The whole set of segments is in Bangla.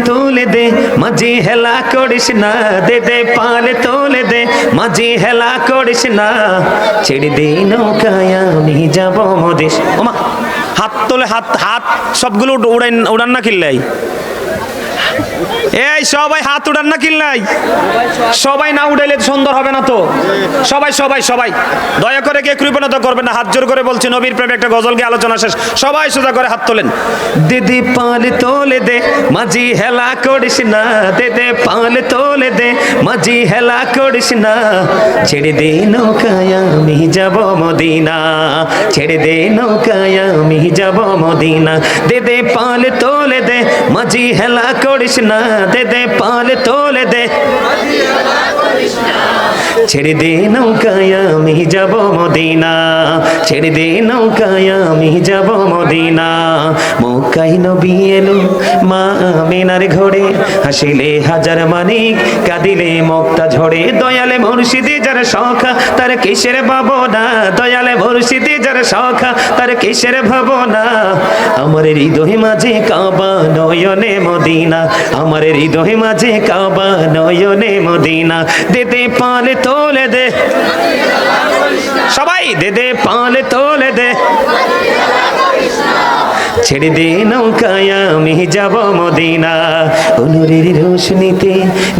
তোলে দে মাঝি হেলা করিস না, দে দে পাল তোলে দে মাঝি হেলা করিস না, ছেড়ে দে নৌকায় আমি যাব মদেশ। ওমা হাত তোলে, হাত হাত সবগুলো উড়ান না কিল্লাই, এই সবাই হাত উড়ান না কিল্লাই, সবাই না উড়াইলে সুন্দর হবে না তো। সবাই সবাই সবাই দয়া করে কে কৃপণতা করবেন না, হাত জোর করে বলছি, নবীর প্রেমে একটা গজলকে আলোচনা শেষ, সবাই সোজা করে হাত তোলেন। দিদি পাল তোলে দে মাঝি হেলা করিস না, দে দে পাল তোলে দে মাঝি হেলা করিস না, ছেড়ে দে নৌকায় আমি যাব মদিনা, ছেড়ে দে নৌকায় আমি যাব মদিনা, দে দে পাল তোলে দে মাঝি হেলা করিস না, দে দে পাল তোলে দে ছেড়ে দে নৌকায় আমি যাব মদিনা, ছেড়ে দে নৌকায় আমি যাব মদিনা। মক্কায় নবী এলো মা আমিনার ঘরে, হাসিলে হাজার মানিক কাঁদিলে মুক্তা ঝরে, দয়ালে মুর্শিদি যার সখা তার কিসের ভাবনা, দয়ালে মুর্শিদি যার সখা তার কিসের ভাবনা, আমার হৃদয় মাঝে কাবা নয়নে মদিনা, আমার হৃদয় মাঝে কাবা নয়নে মদিনা, দে দে পাল তোলে দে সবাই, দে দে পাল তোলে দে ছেড়ে দে নৌকায় আমি যাব মদিনা। নূরের রোশনীতে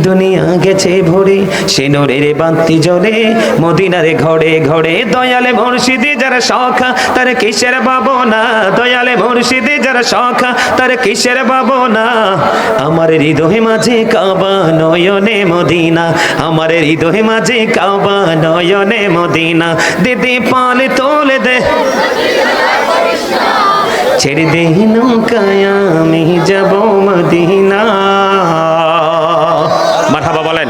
দুনিয়া গেছে ভরে, সে নূরের বাতি জ্বলে মদিনারে ঘরে ঘরে, দয়ালে মুর্শিদি যার সখা তার কিসের ভাবনা, দয়ালে মুর্শিদি যার সখা তার কিসের ভাবনা, আমার হৃদয় মাঝে কাবা নয়নে মদিনা, আমার হৃদয় মাঝে কাবা নয়নে মদিনা, দিদি পাল তোলে দে ছেড়ে দে নৌকায় আমি যাব মদিনা। মারহাবা বলেন।